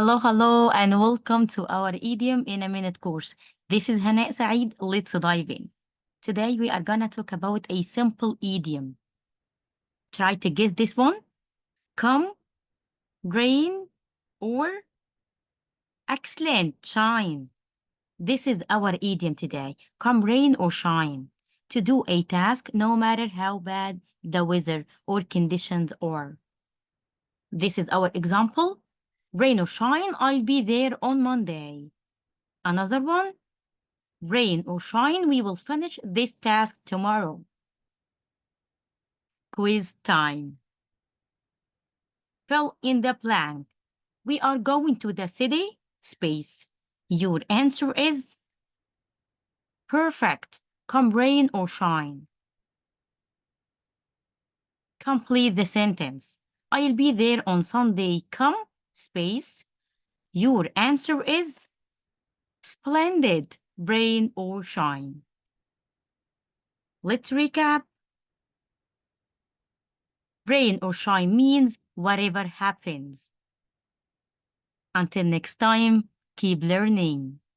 Hello, and welcome to our Idiom in a Minute course. This is Hanaa Said. Let's dive in. Today, we are gonna talk about a simple idiom. Try to get this one. Come, rain, or excellent, shine. This is our idiom today. Come, rain, or shine. To do a task, no matter how bad the weather or conditions are. This is our example. Rain or shine, I'll be there on Monday. Another one. Rain or shine, we will finish this task tomorrow. Quiz time. Fill in the blank. We are going to the city, space. Your answer is perfect. Come rain or shine. Complete the sentence. I'll be there on Sunday. Come, space. Your answer is splendid. Rain or shine. Let's recap. Rain or shine means whatever happens. Until next time, keep learning.